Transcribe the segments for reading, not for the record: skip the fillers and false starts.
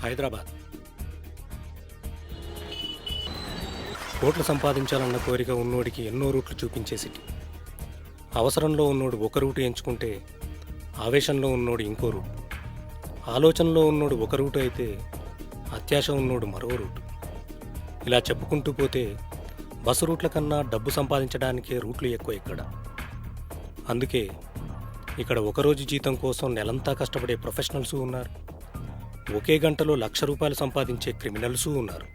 హైదరాబాద్. కోట్లు సంపాదించాలన్న కోరిక ఉన్నోడికి ఎన్నో రూట్లు చూపించే సిటీ. అవసరంలో ఉన్నోడు ఒక రూటు ఎంచుకుంటే ఆవేశంలో ఉన్నోడు ఇంకో రూట్, ఆలోచనలో ఉన్నోడు ఒక రూటు అయితే అత్యాశ ఉన్నోడు మరో రూటు. ఇలా చెప్పుకుంటూ పోతే బస్సు రూట్ల కన్నా డబ్బు సంపాదించడానికే రూట్లు ఎక్కువ ఇక్కడ. అందుకే ఇక్కడ ఒకరోజు జీతం కోసం నెలంతా కష్టపడే ప్రొఫెషనల్స్ ఉన్నారు, ఒకే గంటలో ₹1,00,000 సంపాదించే క్రిమినల్స్ ఉన్నారు.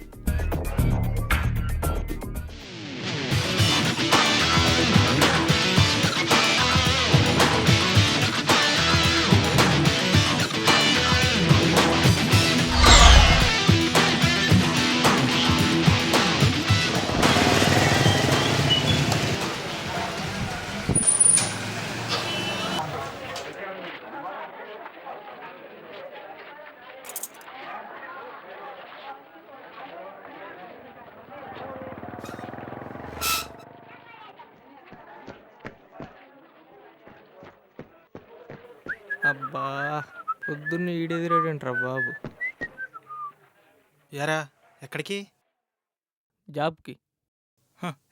అబ్బా పొద్దున్న ఈడెదిరాడంట్రా బాబు. యారా ఎక్కడికి? జాబ్కి.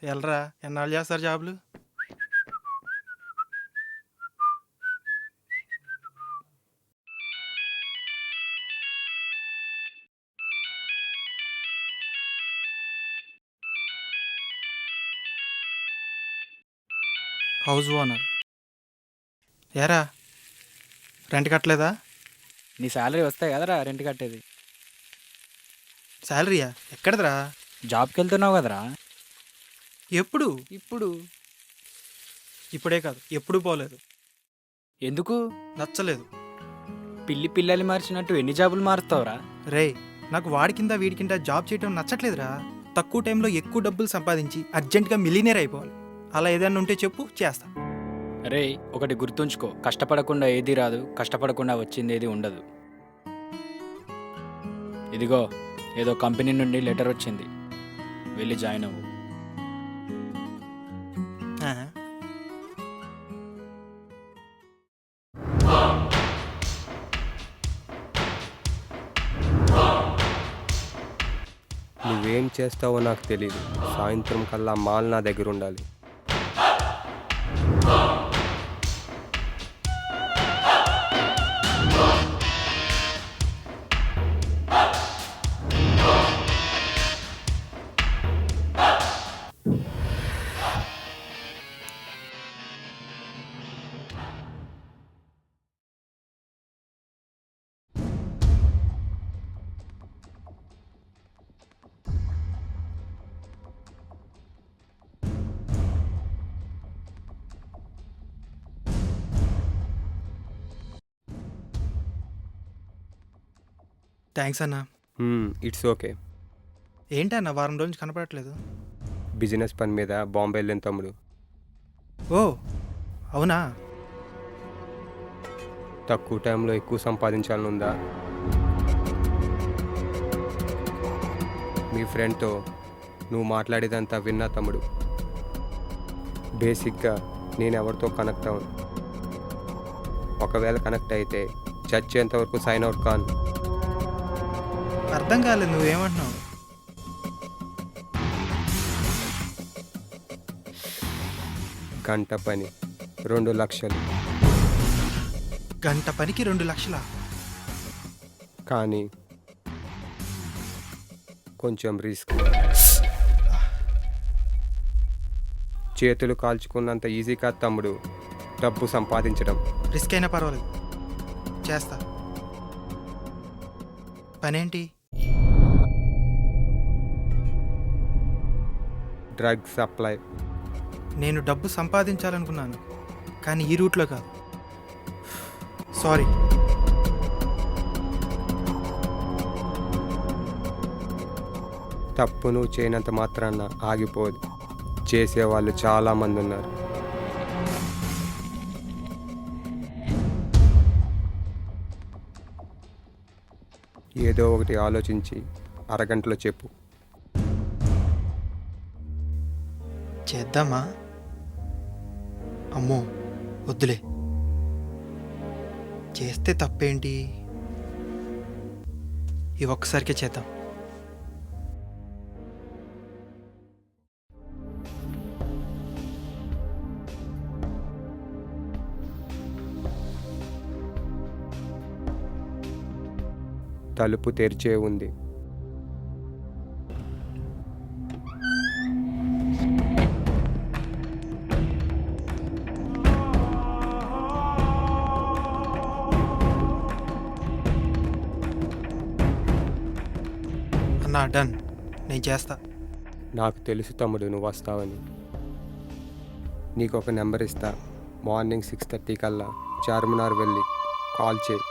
వెళ్ళరా, ఎన్నాళ్ళు చేస్తారు జాబులు? House owner. యారా రెంట్ కట్టలేదా? నీ శాలరీ వస్తాయి కదరా రెంట్ కట్టేది. శాలరీయా? ఎక్కడదిరా? జాబ్కి వెళ్తున్నావు కదరా. ఎప్పుడు? ఇప్పుడు. ఇప్పుడే కాదు, ఎప్పుడు పోలేదు. ఎందుకు? నచ్చలేదు. పిల్లలు మార్చినట్టు ఎన్ని జాబులు మారుతావురా? రే, నాకు వాడి కింద వీడి కింద జాబ్ చేయడం నచ్చట్లేదురా. తక్కువ టైంలో ఎక్కువ డబ్బులు సంపాదించి అర్జెంటుగా మిలీనియర్ అయిపోవాలి. అలా ఏదైనా ఉంటే చెప్పు, చేస్తా. అరే ఒకటి గుర్తుంచుకో, కష్టపడకుండా ఏది రాదు, కష్టపడకుండా వచ్చింది ఏది ఉండదు. ఇదిగో ఏదో కంపెనీ నుండి లెటర్ వచ్చింది, వెళ్ళి జాయిన్ అవ్వు. నువ్వేం చేస్తావో నాకు తెలీదు. సాయంత్రం కల్లా మాల్ నా దగ్గర ఉండాలి. థ్యాంక్స్ అన్నా. It's okay. ఏంటన్నా వారం రోజు కనపడట్లేదు? బిజినెస్ పని మీద బాంబే వెళ్ళిన తమ్ముడు. ఓ అవునా? తక్కువ టైంలో ఎక్కువ సంపాదించాలని ఉందా? మీ ఫ్రెండ్తో నువ్వు మాట్లాడేదంతా విన్నా తమ్ముడు. బేసిక్గా నేను ఎవరితో కనెక్ట్ అవ్వను. ఒకవేళ కనెక్ట్ అయితే చచ్చేంతవరకు సైన్ అవుట్ కాను. అర్థం కాలేదు, నువ్వేమంటున్నావు? గంట పని 2 లక్షలు. గంట పనికి 2 లక్షలా? కానీ కొంచెం రిస్క్. చేతులు కాల్చుకున్నంత ఈజీ కాదు తమ్ముడు డబ్బు సంపాదించడం. రిస్క్ అయినా పర్వాలేదు, చేస్తా. పనేంటి? Drug supply. నేను డబ్బు సంపాదించాలనుకున్నాను, కానీ ఈ రూట్లో కాదు. సారీ. తప్పు నువ్వు చేయనంత మాత్రాన ఆగిపోదు. చేసేవాళ్ళు చాలామంది ఉన్నారు. ఏదో ఒకటి ఆలోచించి అరగంటలో చెప్పు. చేద్దామా? అమ్మో వద్దులే, చేస్తే తప్పేంటి? ఈ ఒక్కసారికే చేద్దాం. తలుపు తెరిచే ఉంది. అన్నా డన్, నేను చేస్తా. నాకు తెలుసు తమ్ముడు నువ్వు వస్తావని. నీకు ఒక నెంబర్ ఇస్తా. మార్నింగ్ 6:30 కల్లా చార్మినార్ వెళ్ళి కాల్ చేయి.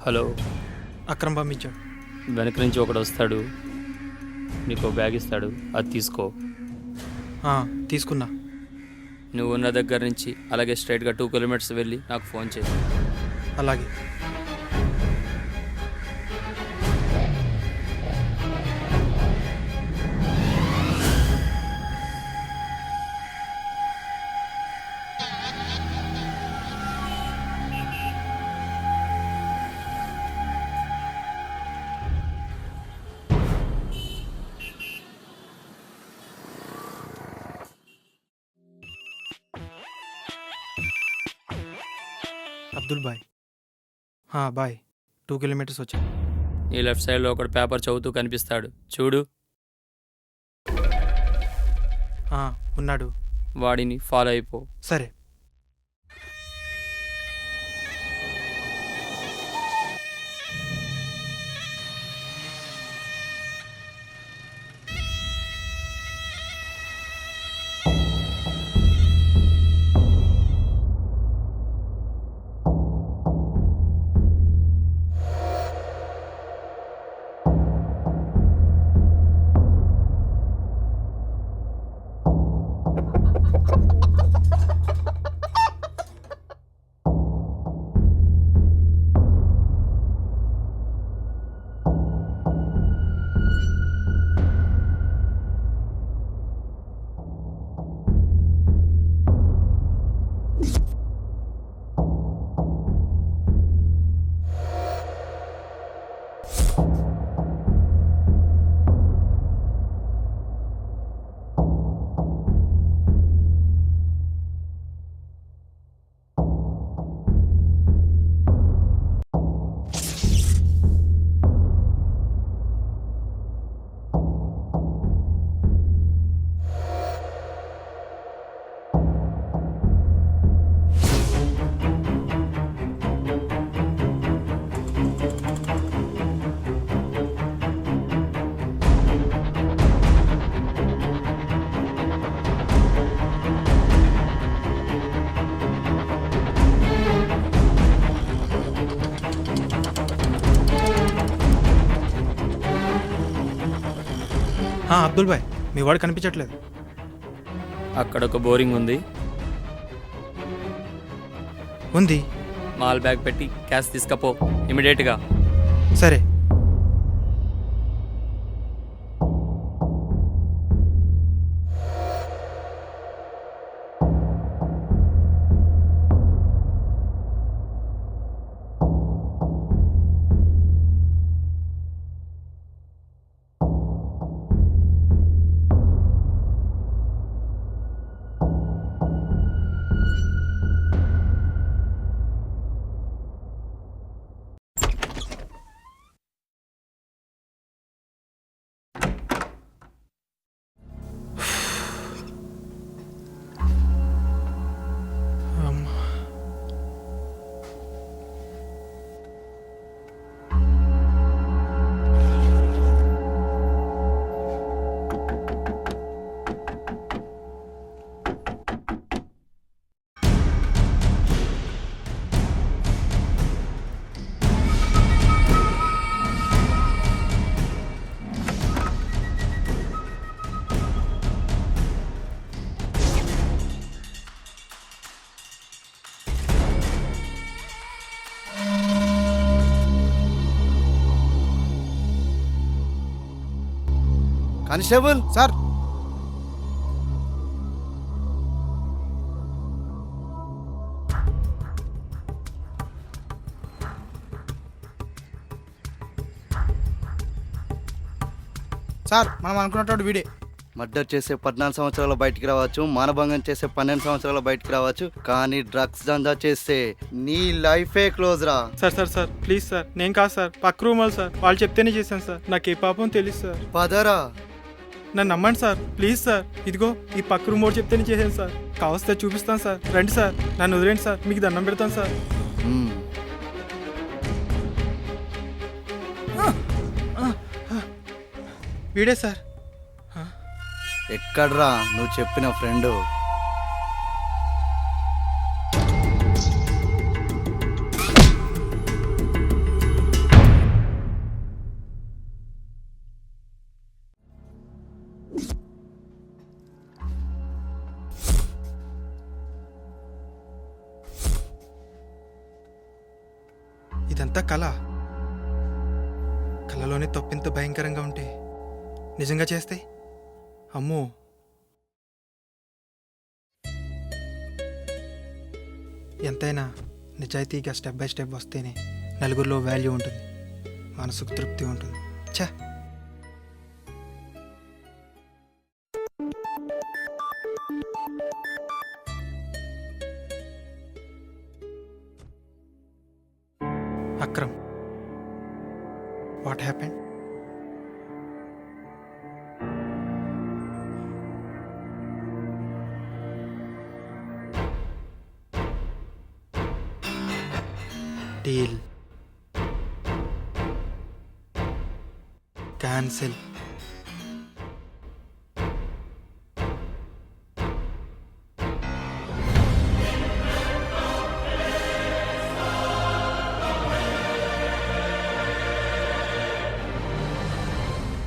హలో, అక్రమ్ పంపించాడు. వెనక నుంచి ఒకడు వస్తాడు, నీకు బ్యాగ్ ఇస్తాడు, అది తీసుకో. తీసుకున్నా. నువ్వు ఉన్న దగ్గర నుంచి అలాగే స్ట్రైట్గా 2 కిలోమీటర్స్ వెళ్ళి నాకు ఫోన్ చేయి. అలాగే. అబ్దుల్ బాయ్. బాయ్. 2 కిలోమీటర్స్ వచ్చా. నీ లెఫ్ట్ సైడ్లో ఒకడు పేపర్ చదువుతూ కనిపిస్తాడు, చూడు. ఉన్నాడు. వాడిని ఫాలో అయిపో. సరే. అబ్దుల్ బాయ్, మీ వాడు కనిపించట్లేదు. అక్కడ ఒక బోరింగ్ ఉంది. మాల్ బ్యాగ్ పెట్టి క్యాష్ తీసుకపో ఇమీడియట్గా. సరే. కానిస్టేబుల్ సార్ సార్ మనం అనుకున్నట్టు వీడే. మర్డర్ చేసే 14 సంవత్సరాలు బయటికి రావచ్చు, మానభంగం చేసే 12 సంవత్సరాలు బయటికి రావచ్చు, కానీ డ్రగ్స్ దందా చేస్తే నీ లైఫే క్లోజ్ రా. Sir sir sir please sir, నేను కాదు సార్, పక్క రూమ్ వాళ్ళు సార్, వాళ్ళు చెప్తేనే చేశాను సార్, నాకు ఏ పాపం తెలియదు సార్, పదరా. నన్ను నమ్మండి సార్ ప్లీజ్ సార్, ఇదిగో ఈ పక్క రూమ్ వాడు చెప్తేనే చేశాను సార్, కావస్తే చూపిస్తాను సార్, రండి సార్, నన్ను వదిలేండి సార్, మీకు దండం పెడతాను సార్. మ్మ్. వీడే సార్. ఎక్కడ్రా నువ్వు చెప్పిన ఫ్రెండ్? ఇదంతా కళ. కళలోనే తప్పింత భయంకరంగా ఉంటే నిజంగా చేస్తే అమ్మో. ఎంతైనా నిజాయితీగా స్టెప్ బై స్టెప్ వస్తేనే నలుగురిలో వాల్యూ ఉంటుంది, మనసుకు తృప్తి ఉంటుంది. ఛా, Akram, what happened? Deal cancel.